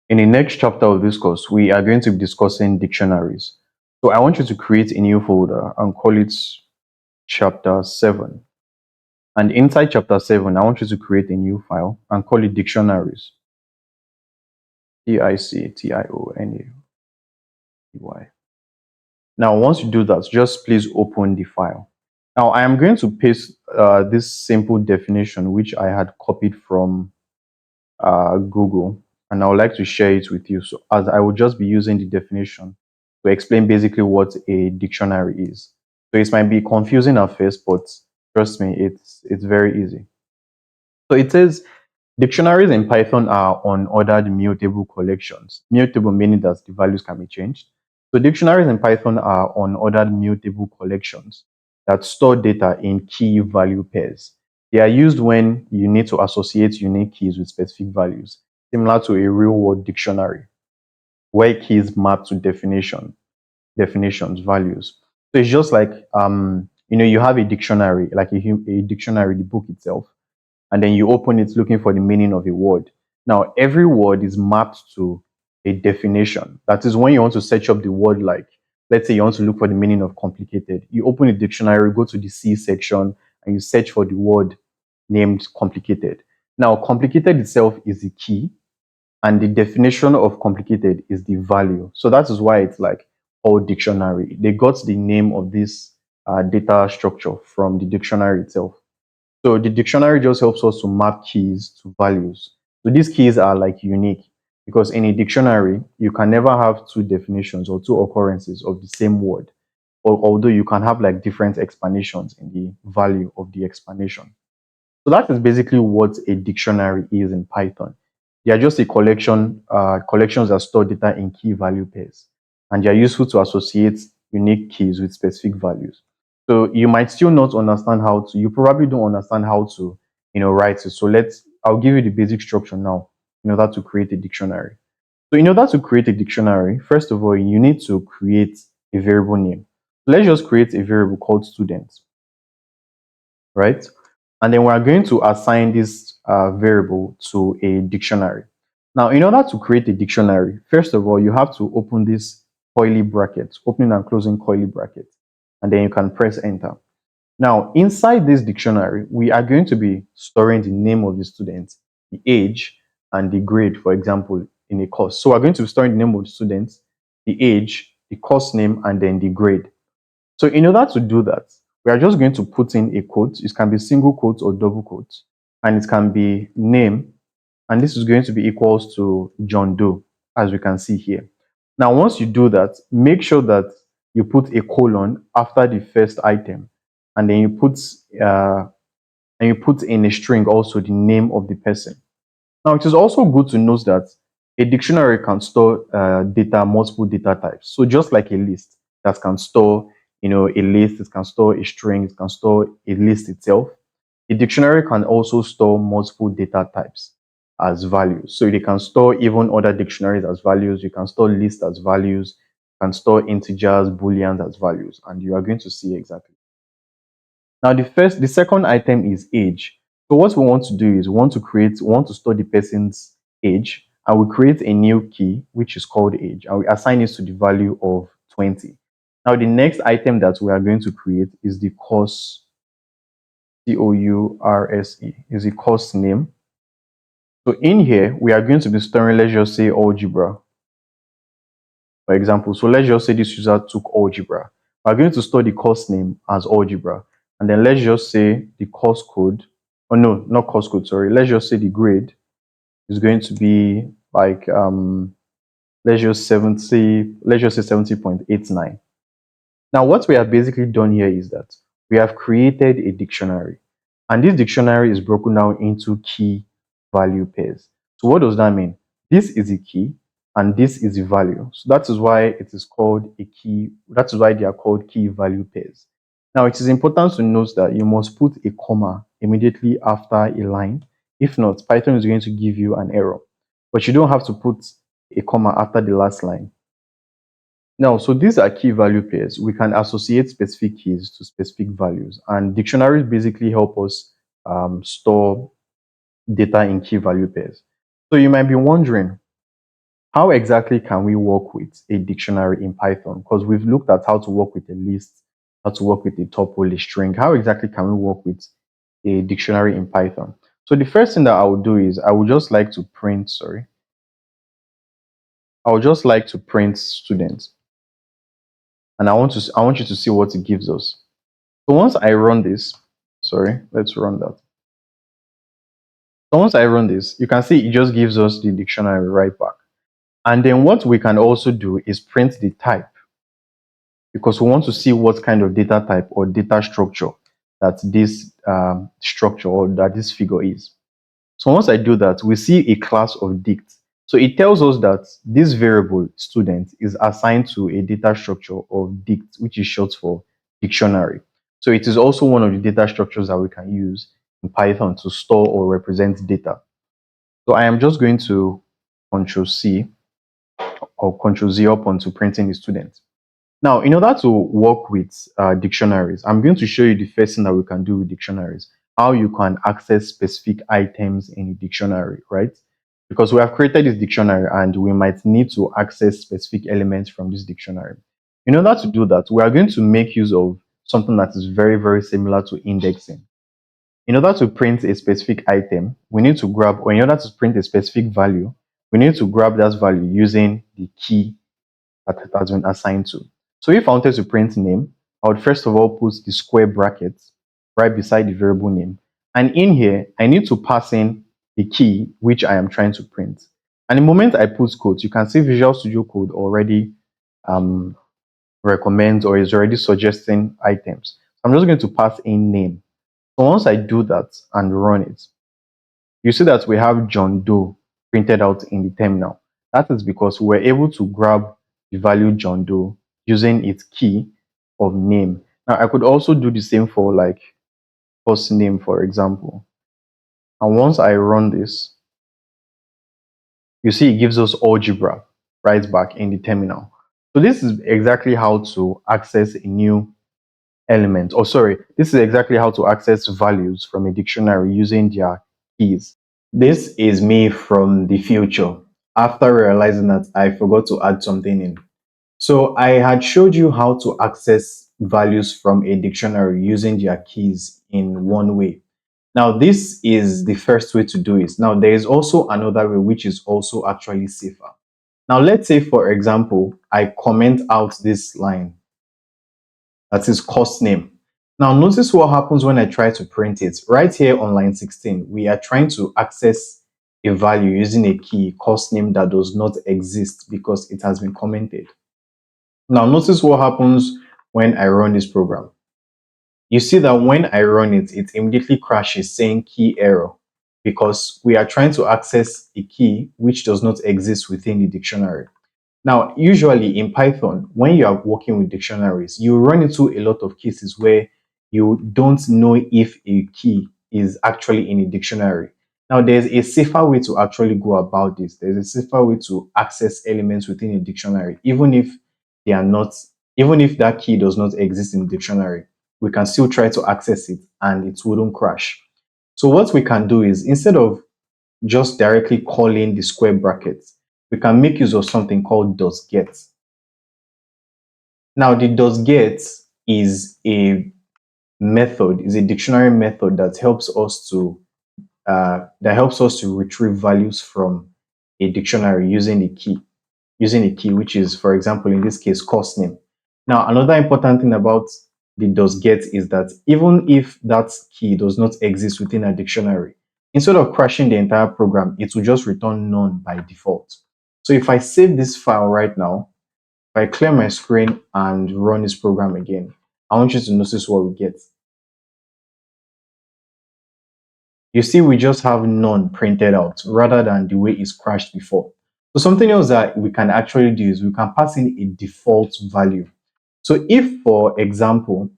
In the next chapter of this course, we are going to be discussing dictionaries. So I want you to create a new folder and call it chapter 7. And inside chapter 7, I want you to create a new file and call it dictionaries. Dictionary. Now, once you do that, just please open the file. Now, I am going to paste this simple definition, which I had copied from Google, and I would like to share it with you. So, as I will just be using the definition to explain basically what a dictionary is. So, it might be confusing at first, but trust me, it's very easy. So, it says dictionaries in Python are unordered mutable collections. Mutable meaning that the values can be changed. So, dictionaries in Python are unordered mutable collections that store data in key value pairs. They are used when you need to associate unique keys with specific values, similar to a real world dictionary, where keys map to definitions, values. So it's just like you have a dictionary, like a dictionary, the book itself, and then you open it looking for the meaning of a word. Now, every word is mapped to a definition. That is when you want to search up the word, like, let's say you want to look for the meaning of complicated. You open a dictionary, go to the C section, and you search for the word named complicated. Now, complicated itself is the key, and the definition of complicated is the value. So that is why it's like called dictionary. They got the name of this data structure from the dictionary itself. So the dictionary just helps us to map keys to values. So these keys are like unique because in a dictionary, you can never have two definitions or two occurrences of the same word, or although you can have like different explanations in the value of the explanation. So that is basically what a dictionary is in Python. They are just a collections that store data in key value pairs, and they are useful to associate unique keys with specific values. So you might still not understand how to. You probably don't understand how to, write it. So I'll give you the basic structure now in order to create a dictionary. So in order to create a dictionary, first of all, you need to create a variable name. Let's just create a variable called student, right? And then we are going to assign this variable to a dictionary. Now, in order to create a dictionary, first of all, you have to open this curly bracket, opening and closing curly bracket, and then you can press enter. Now, inside this dictionary, we are going to be storing the name of the student, the age, and the grade, for example, in a course. So we're going to be storing the name of the student, the age, the course name, and then the grade. So in order to do that, we are just going to put in a quote. It can be single quotes or double quotes, and it can be name, and this is going to be equals to John Doe, as we can see here. Now, once you do that, make sure that you put a colon after the first item, and then uh, you put in a string also the name of the person. Now, it is also good to note that a dictionary can store data, multiple data types. So just like a list that can store, a list, it can store a string, it can store a list itself. A dictionary can also store multiple data types as values. So they can store even other dictionaries as values. You can store lists as values. You can store integers, booleans as values, and you are going to see exactly. Now, the second item is age. So what we want to do is we want to store the person's age, and we create a new key, which is called age, and we assign it to the value of 20. Now, the next item that we are going to create is the course, COURSE, is the course name. So in here, we are going to be storing, let's just say algebra, for example. So let's just say this user took algebra. We're going to store the course name as algebra. And then let's just say the course code, oh no, not course code, sorry. Let's just say the grade is going to be like let's just say 70.89. Now, what we have basically done here is that we have created a dictionary, and this dictionary is broken down into key value pairs. So what does that mean? This is a key and this is a value. So that is why it is called a key. That is why they are called key value pairs. Now, it is important to note that you must put a comma immediately after a line. If not, Python is going to give you an error. But you don't have to put a comma after the last line. Now, so these are key value pairs. We can associate specific keys to specific values, and dictionaries basically help us store data in key value pairs. So you might be wondering, How exactly can we work with a dictionary in Python? Because we've looked at how to work with a list, how to work with a tuple, a string. How exactly can we work with a dictionary in Python? So the first thing that I would do is I would just like to print, sorry, I would just like to print student. And I want you to see what it gives us. So once I run this, sorry, let's run that. So once I run this, you can see it just gives us the dictionary right back. And then what we can also do is print the type, because we want to see what kind of data type or data structure that this structure or that this figure is. So once I do that, we see a class of dict. So it tells us that this variable student is assigned to a data structure of dict, which is short for dictionary. So it is also one of the data structures that we can use in Python to store or represent data. So I am just going to Control C or Control Z up onto printing the student. Now, in order to work with dictionaries, I'm going to show you the first thing that we can do with dictionaries, how you can access specific items in a dictionary, right? Because we have created this dictionary and we might need to access specific elements from this dictionary. In order to do that, we are going to make use of something that is very, very similar to indexing. In order to print a specific item, we need to grab, or in order to print a specific value, we need to grab that value using the key that it has been assigned to. So if I wanted to print name, I would first of all put the square brackets right beside the variable name. And in here, I need to pass in the key which I am trying to print. And the moment I put quotes, you can see Visual Studio Code already um, recommends or is already suggesting items. So I'm just going to pass in name. So once I do that and run it, you see that we have John Doe printed out in the terminal. That is because we were able to grab the value John Doe using its key of name. Now, I could also do the same for like first name, for example. And once I run this, you see it gives us algebra right back in the terminal. So this is exactly how to access a new element. Or sorry, this is exactly how to access values from a dictionary using their keys. This is me from the future after realizing that I forgot to add something in. So I had showed you how to access values from a dictionary using their keys in one way. Now, this is the first way to do it. Now, there is also another way which is also actually safer. Now, let's say, for example, I comment out this line that is cost name. Now notice what happens when I try to print it. Right here on line 16, we are trying to access a value using a key cost name that does not exist because it has been commented. Now notice what happens when I run this program. You see that when I run it, it immediately crashes saying key error because we are trying to access a key which does not exist within the dictionary. Now, usually in Python, when you are working with dictionaries, you run into a lot of cases where you don't know if a key is actually in a dictionary. Now, there's a safer way to actually go about this. There's a safer way to access elements within a dictionary, even if they are not, even if that key does not exist in the dictionary, we can still try to access it and it wouldn't crash. So what we can do is instead of just directly calling the square brackets, we can make use of something called .get. Now, the .get is a method, is a dictionary method that helps us to retrieve values from a dictionary using a key, which is, for example, in this case, cost name. Now, another important thing about the .get is that even if that key does not exist within a dictionary, instead of crashing the entire program, it will just return none by default. So if I save this file right now, if I clear my screen and run this program again, I want you to notice what we get. You see, we just have none printed out rather than the way it's crashed before. So something else that we can actually do is we can pass in a default value. So if, for example,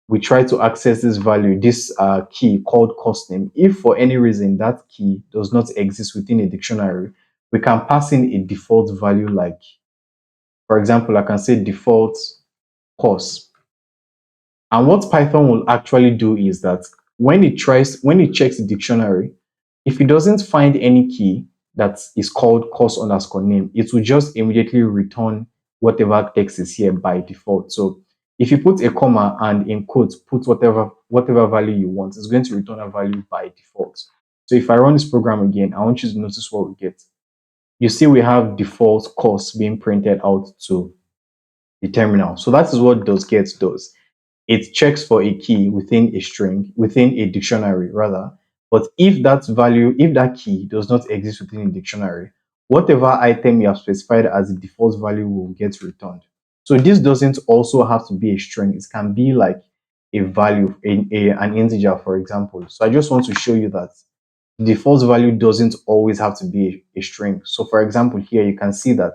we try to access this value, this key called cost name, if for any reason that key does not exist within a dictionary, we can pass in a default value like, for example, I can say default cost. And what Python will actually do is that when it checks the dictionary, if it doesn't find any key, that is called course underscore name, it will just immediately return whatever text is here by default. So if you put a comma and in quotes put whatever value you want, it's going to return a value by default. So if I run this program again, I want you to notice what we get. You see we have default course being printed out to the terminal. So that is what does get does. It checks for a key within a string, within a dictionary rather. But if that key does not exist within a dictionary, whatever item you have specified as the default value will get returned. So this doesn't also have to be a string. It can be like a value, an integer, for example. So I just want to show you that the default value doesn't always have to be a string. So for example, here you can see that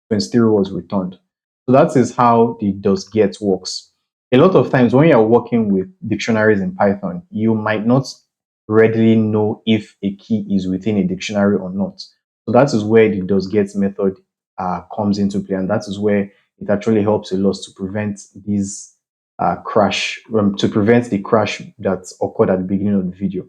23 was returned. So that is how the does get works. A lot of times when you're working with dictionaries in Python, you might not readily know if a key is within a dictionary or not. So that is where the does get method comes into play, and that is where it actually helps a lot to prevent these to prevent the crash that occurred at the beginning of the video.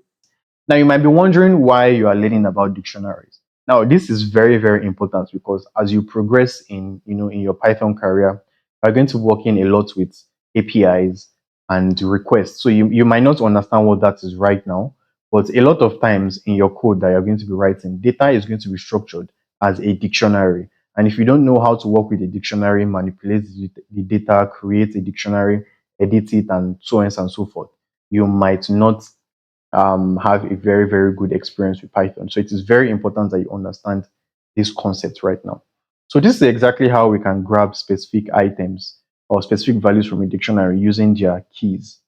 Now, you might be wondering why you are learning about dictionaries. Now, this is very, very important because as you progress in your Python career, you're going to work in a lot with APIs and requests. So you might not understand what that is right now, but a lot of times in your code that you're going to be writing, data is going to be structured as a dictionary. And if you don't know how to work with a dictionary, manipulate the data, create a dictionary, edit it, and so on and so forth, you might not have a very, very good experience with Python. So it is very important that you understand this concept right now. So this is exactly how we can grab specific items or specific values from a dictionary using their keys.